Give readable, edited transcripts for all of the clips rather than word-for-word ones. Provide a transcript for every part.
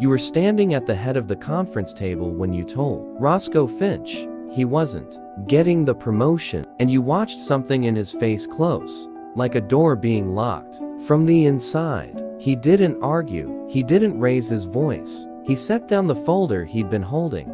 You were standing at the head of the conference table when you told Roscoe Finch he wasn't getting the promotion, and you watched something in his face close, like a door being locked from the inside. He didn't argue. He didn't raise his voice. He set down the folder he'd been holding.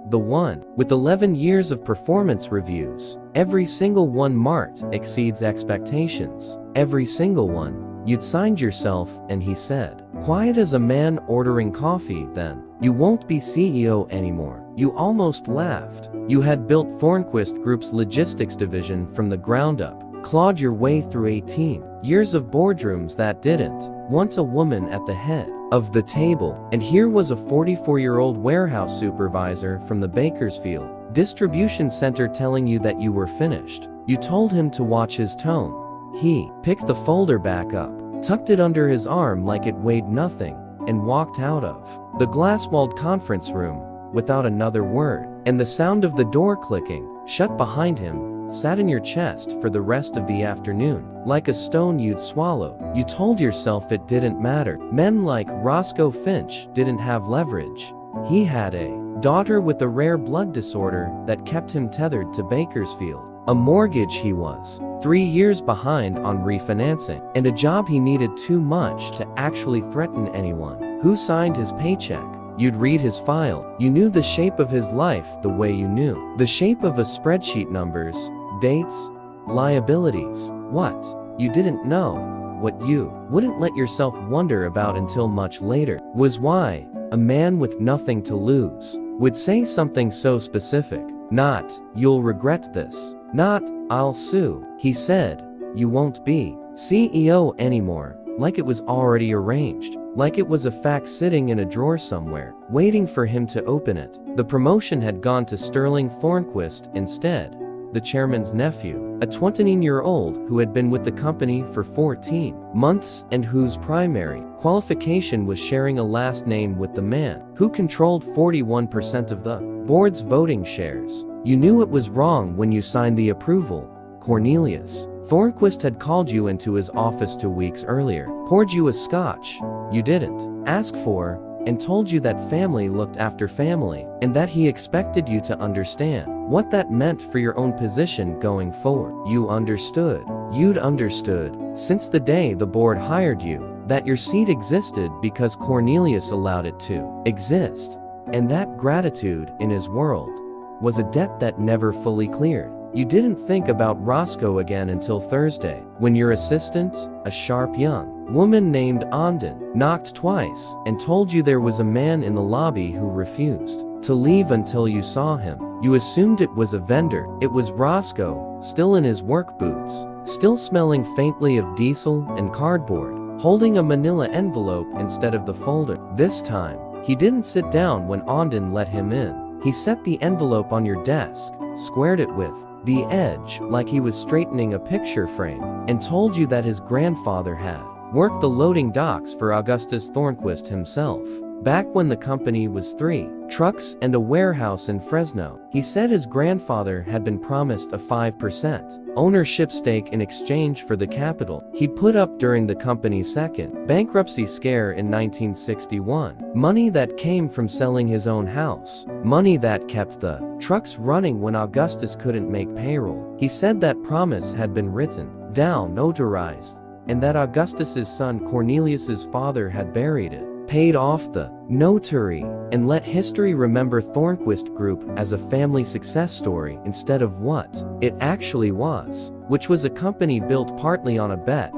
The one with 11 years of performance reviews. Every single one marked exceeds expectations. Every single one. You'd signed yourself, and he said, quiet as a man ordering coffee, then. You won't be CEO anymore. You almost laughed. You had built Thornquist Group's logistics division from the ground up. Clawed your way through 18 years of boardrooms that didn't want a woman at the head of the table. And here was a 44-year-old warehouse supervisor from the Bakersfield distribution center telling you that you were finished. You told him to watch his tone. He picked the folder back up, tucked it under his arm like it weighed nothing, and walked out of the glass-walled conference room without another word. And the sound of the door clicking shut behind him sat in your chest for the rest of the afternoon, like a stone you'd swallow. You told yourself it didn't matter. Men like Roscoe Finch didn't have leverage. He had a daughter with a rare blood disorder that kept him tethered to Bakersfield, a mortgage he was 3 years behind on refinancing, and a job he needed too much to actually threaten anyone who signed his paycheck. You'd read his file. You knew the shape of his life the way you knew the shape of a spreadsheet: numbers, dates, liabilities. What you didn't know, what you wouldn't let yourself wonder about until much later, was why a man with nothing to lose would say something so specific. Not, you'll regret this. Not, I'll sue. He said, you won't be CEO anymore, like it was already arranged, like it was a fax sitting in a drawer somewhere, waiting for him to open it. The promotion had gone to Sterling Thornquist instead, the chairman's nephew, a 29-year-old who had been with the company for 14 months and whose primary qualification was sharing a last name with the man who controlled 41% of the board's voting shares. You knew it was wrong when you signed the approval. Cornelius Thornquist had called you into his office 2 weeks earlier, poured you a scotch you didn't ask for, and told you that family looked after family, and that he expected you to understand what that meant for your own position going forward. You understood. You'd understood since the day the board hired you that your seat existed because Cornelius allowed it to exist, and that gratitude in his world was a debt that never fully cleared. You didn't think about Roscoe again until Thursday, when your assistant, a sharp young woman named Ondon, knocked twice and told you there was a man in the lobby who refused to leave until you saw him. You assumed it was a vendor. It was Roscoe, still in his work boots, still smelling faintly of diesel and cardboard, holding a manila envelope instead of the folder. This time, he didn't sit down when Ondon let him in. He set the envelope on your desk, squared it with the edge like he was straightening a picture frame, and told you that his grandfather had worked the loading docks for Augustus Thornquist himself, back when the company was 3 trucks and a warehouse in Fresno. He said his grandfather had been promised a 5% ownership stake in exchange for the capital he put up during the company's second bankruptcy scare in 1961. Money that came from selling his own house. Money that kept the trucks running when Augustus couldn't make payroll. He said that promise had been written down, notarized, and that Augustus's son Cornelius's father had buried it, paid off the notary, and let history remember Thornquist Group as a family success story instead of what it actually was, which was a company built partly on a bet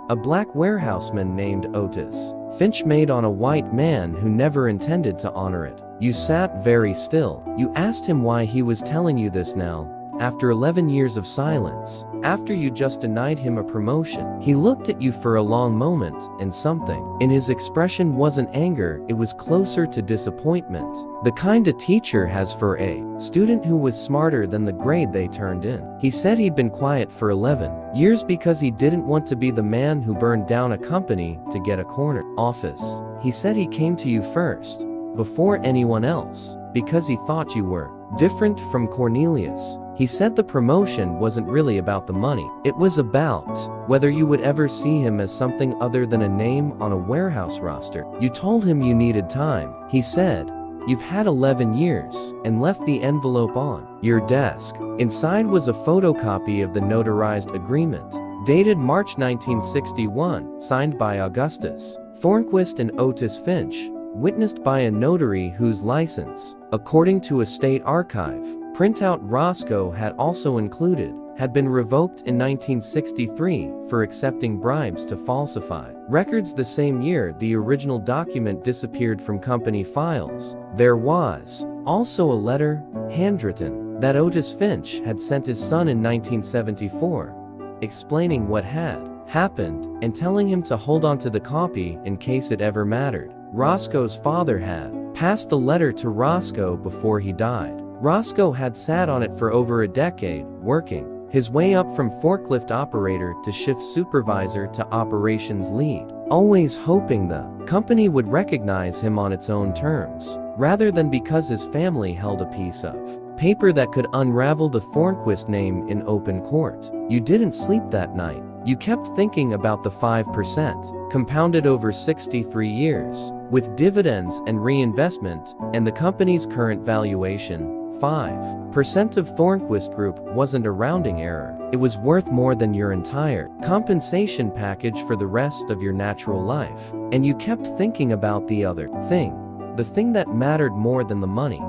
a black warehouseman named Otis Finch made on a white man who never intended to honor it. You sat very still. You asked him why he was telling you this now, after 11 years of silence, after you just denied him a promotion. He looked at you for a long moment, and something in his expression wasn't anger, it was closer to disappointment. The kind a teacher has for a student who was smarter than the grade they turned in. He said he'd been quiet for 11 years because he didn't want to be the man who burned down a company to get a corner office. He said he came to you first, before anyone else, because he thought you were different from Cornelius. He said the promotion wasn't really about the money. It was about whether you would ever see him as something other than a name on a warehouse roster. You told him you needed time. He said, "You've had 11 years," and left the envelope on your desk. Inside was a photocopy of the notarized agreement, dated March 1961, signed by Augustus Thornquist and Otis Finch, witnessed by a notary whose license, according to a state archive printout Roscoe had also included, had been revoked in 1963 for accepting bribes to falsify records. The same year the original document disappeared from company files. There was also a letter, handwritten, that Otis Finch had sent his son in 1974, explaining what had happened and telling him to hold on to the copy in case it ever mattered. Roscoe's father had passed the letter to Roscoe before he died. Roscoe had sat on it for over a decade, working his way up from forklift operator to shift supervisor to operations lead, always hoping the company would recognize him on its own terms, rather than because his family held a piece of paper that could unravel the Thornquist name in open court. You didn't sleep that night. You kept thinking about the 5%, compounded over 63 years, with dividends and reinvestment, and the company's current valuation. 5% of Thornquist Group wasn't a rounding error. It was worth more than your entire compensation package for the rest of your natural life. And you kept thinking about the other thing, the thing that mattered more than the money.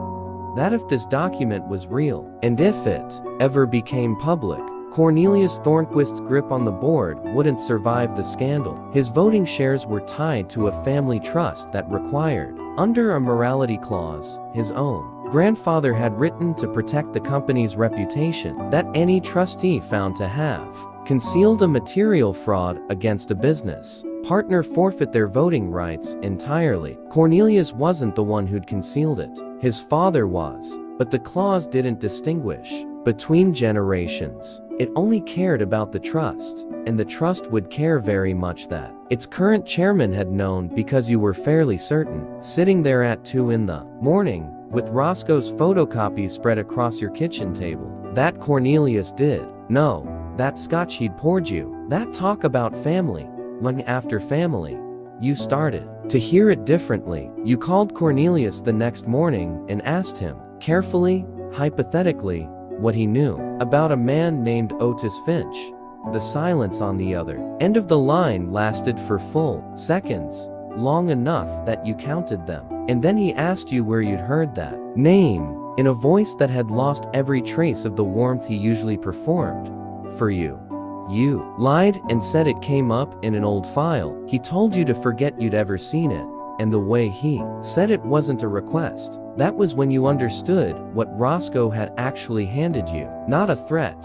That if this document was real, and if it ever became public, Cornelius Thornquist's grip on the board wouldn't survive the scandal. His voting shares were tied to a family trust that required, under a morality clause, his own grandfather had written to protect the company's reputation, that any trustee found to have concealed a material fraud against a business partner forfeit their voting rights entirely. Cornelius wasn't the one who'd concealed it. His father was, but the clause didn't distinguish between generations. It only cared about the trust, and the trust would care very much that its current chairman had known, because you were fairly certain, sitting there at 2 in the morning, with Roscoe's photocopies spread across your kitchen table, that Cornelius did know that scotch he'd poured you, that talk about family, long after family. You started to hear it differently. You called Cornelius the next morning and asked him, carefully, hypothetically, what he knew about a man named Otis Finch. The silence on the other end of the line lasted for full seconds, long enough that you counted them. And then he asked you where you'd heard that name, in a voice that had lost every trace of the warmth he usually performed for you. You lied and said it came up in an old file. He told you to forget you'd ever seen it, and the way he said it wasn't a request. That was when you understood what Roscoe had actually handed you. Not a threat,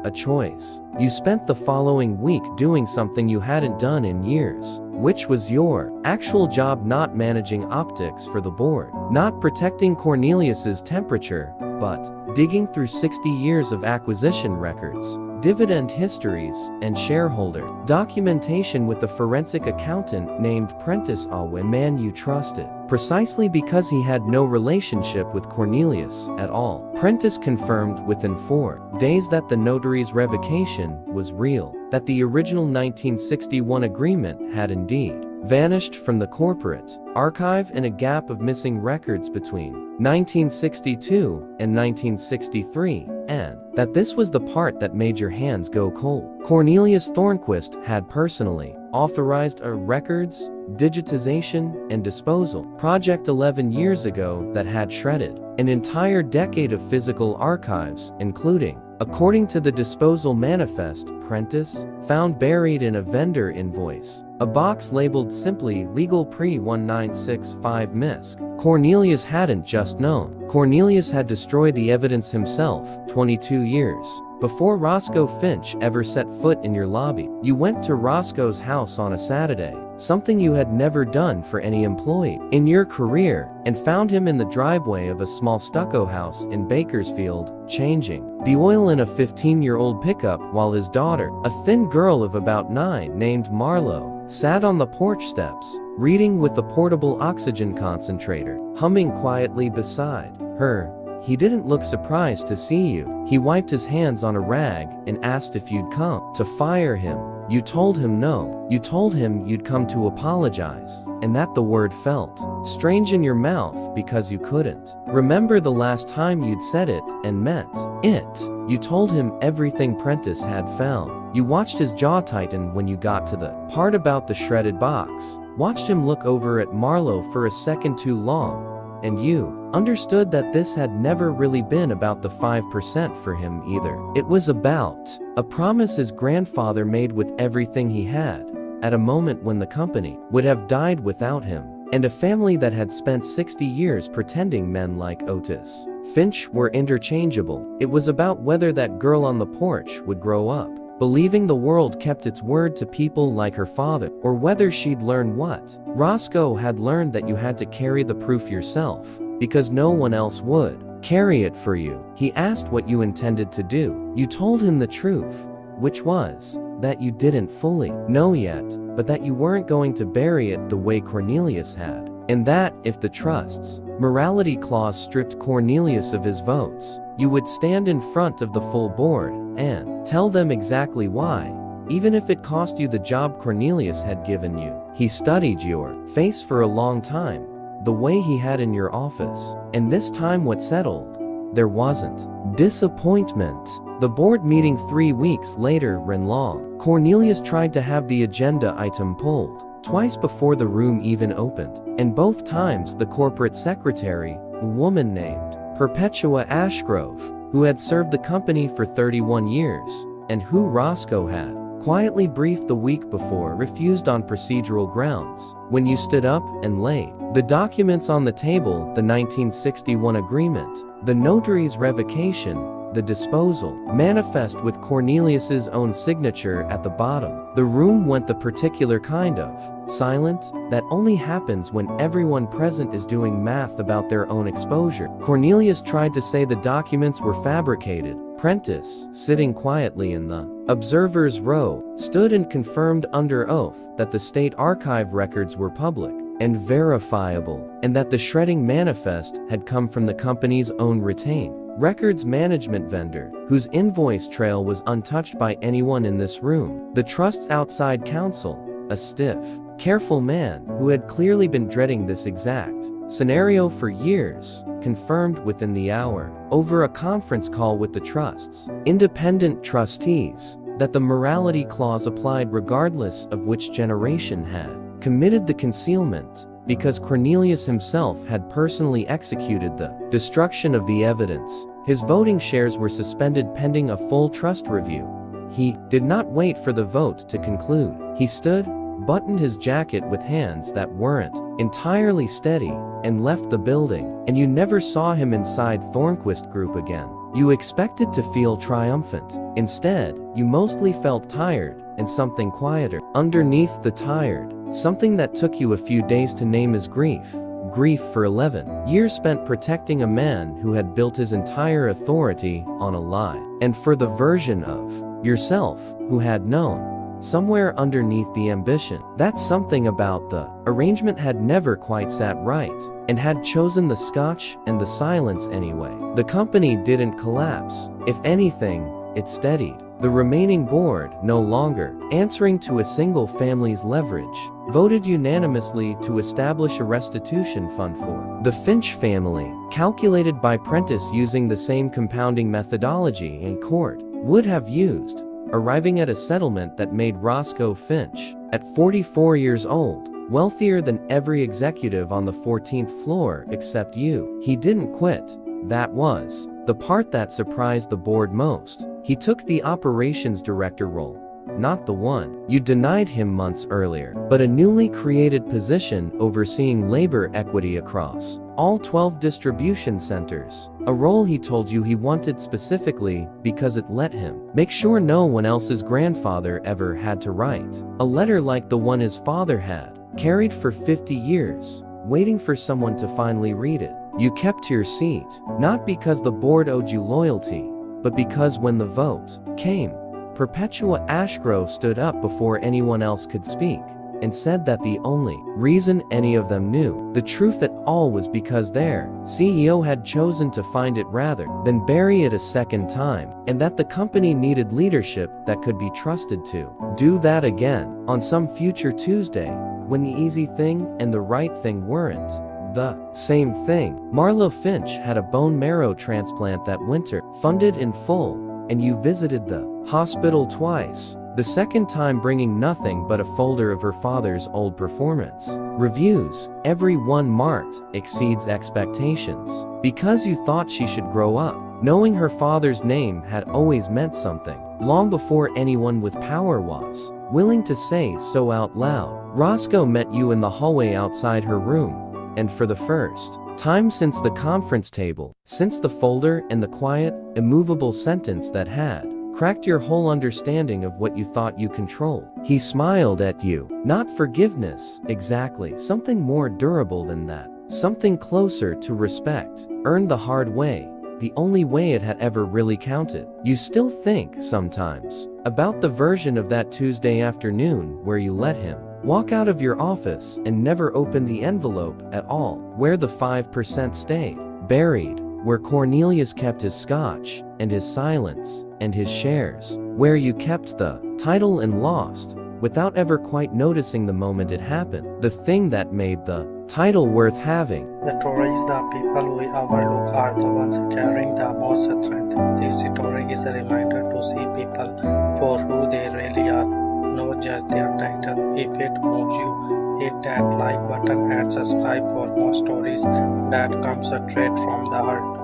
a choice. You spent the following week doing something you hadn't done in years, which was your actual job, not managing optics for the board, not protecting Cornelius's temperature, but digging through 60 years of acquisition records, dividend histories, and shareholder documentation with a forensic accountant named Prentice, a man you trusted, precisely because he had no relationship with Cornelius at all. Prentice confirmed within 4 days that the notary's revocation was real, that the original 1961 agreement had indeed vanished from the corporate archive in a gap of missing records between 1962 and 1963, and that this was the part that made your hands go cold. Cornelius Thornquist had personally authorized a records, digitization, and disposal project 11 years ago that had shredded an entire decade of physical archives, including, according to the disposal manifest, Prentice found buried in a vendor invoice a box labeled simply Legal Pre-1965 MISC. Cornelius hadn't just known. Cornelius had destroyed the evidence himself 22 years before Roscoe Finch ever set foot in your lobby. You went to Roscoe's house on a Saturday, something you had never done for any employee in your career, and found him in the driveway of a small stucco house in Bakersfield, changing the oil in a 15-year-old pickup while his daughter, a thin girl of about 9 named Marlowe, sat on the porch steps, reading with a portable oxygen concentrator, humming quietly beside her. He didn't look surprised to see you. He wiped his hands on a rag and asked if you'd come to fire him. You told him no. You told him you'd come to apologize, and that the word felt strange in your mouth because you couldn't remember the last time you'd said it and meant it. You told him everything Prentice had found. You watched his jaw tighten when you got to the part about the shredded box. Watched him look over at Marlowe for a second too long. And you understood that this had never really been about the 5% for him either. It was about a promise his grandfather made with everything he had, at a moment when the company would have died without him, and a family that had spent 60 years pretending men like Otis Finch were interchangeable. It was about whether that girl on the porch would grow up believing the world kept its word to people like her father, or whether she'd learn what Roscoe had learned, that you had to carry the proof yourself, because no one else would carry it for you. He asked what you intended to do. You told him the truth, which was that you didn't fully know yet, but that you weren't going to bury it the way Cornelius had, and that if the trust's morality clause stripped Cornelius of his votes, you would stand in front of the full board and tell them exactly why, even if it cost you the job Cornelius had given you. He studied your face for a long time, the way he had in your office, and this time what settled, there wasn't disappointment. The board meeting 3 weeks later ran long. Cornelius tried to have the agenda item pulled twice before the room even opened, and both times the corporate secretary, a woman named Perpetua Ashgrove, who had served the company for 31 years, and who Roscoe had quietly briefed the week before, refused on procedural grounds. When you stood up and laid the documents on the table, the 1961 agreement, the notary's revocation, the disposal manifest with Cornelius's own signature at the bottom, the room went the particular kind of silent that only happens when everyone present is doing math about their own exposure. Cornelius tried to say the documents were fabricated. Prentice, sitting quietly in the observer's row, stood and confirmed under oath that the state archive records were public and verifiable, and that the shredding manifest had come from the company's own retained records management vendor, whose invoice trail was untouched by anyone in this room. The trust's outside counsel, a stiff, careful man who had clearly been dreading this exact scenario for years, confirmed within the hour, over a conference call with the trust's independent trustees, that the morality clause applied regardless of which generation had committed the concealment, because Cornelius himself had personally executed the destruction of the evidence. His voting shares were suspended pending a full trust review. He did not wait for the vote to conclude. He stood, buttoned his jacket with hands that weren't entirely steady, and left the building, and you never saw him inside Thornquist Group again. You expected to feel triumphant. Instead, you mostly felt tired, and something quieter underneath the tired, something that took you a few days to name as grief. Grief for 11 years spent protecting a man who had built his entire authority on a lie, and for the version of yourself who had known, somewhere underneath the ambition, that something about the arrangement had never quite sat right, and had chosen the scotch and the silence anyway. The company didn't collapse. If anything, it steadied. The remaining board, no longer answering to a single family's leverage, voted unanimously to establish a restitution fund for the Finch family, calculated by Prentice using the same compounding methodology in court would have used, arriving at a settlement that made Roscoe Finch, at 44 years old, wealthier than every executive on the 14th floor except you. He didn't quit. That was the part that surprised the board most. He took the operations director role, not the one you denied him months earlier, but a newly created position overseeing labor equity across all 12 distribution centers, a role he told you he wanted specifically because it let him make sure no one else's grandfather ever had to write a letter like the one his father had carried for 50 years, waiting for someone to finally read it. You kept your seat, not because the board owed you loyalty, but because when the vote came, Perpetua Ashgrove stood up before anyone else could speak. and said that the only reason any of them knew the truth at all was because their CEO had chosen to find it rather than bury it a second time, and that the company needed leadership that could be trusted to do that again on some future Tuesday, when the easy thing and the right thing weren't the same thing. Marlo Finch had a bone marrow transplant that winter, funded in full, and you visited the hospital twice. The second time bringing nothing but a folder of her father's old performance reviews. Every one marked exceeds expectations. Because you thought she should grow up, knowing her father's name had always meant something, long before anyone with power was willing to say so out loud. Roscoe met you in the hallway outside her room, and for the first time since the conference table, since the folder and the quiet, immovable sentence that had cracked your whole understanding of what you thought you controlled, he smiled at you. Not forgiveness, exactly, something more durable than that, something closer to respect, earned the hard way, the only way it had ever really counted. You still think, sometimes, about the version of that Tuesday afternoon where you let him walk out of your office and never open the envelope at all, where the 5% stayed buried, where Cornelius kept his scotch, and his silence, and his shares, where you kept the title and lost, without ever quite noticing the moment it happened, the thing that made the title worth having. The stories the people we overlook are the ones carrying the most strength. This story is a reminder to see people for who they really are, not just their title. If it moves you, hit that like button and subscribe for more stories that come straight from the heart.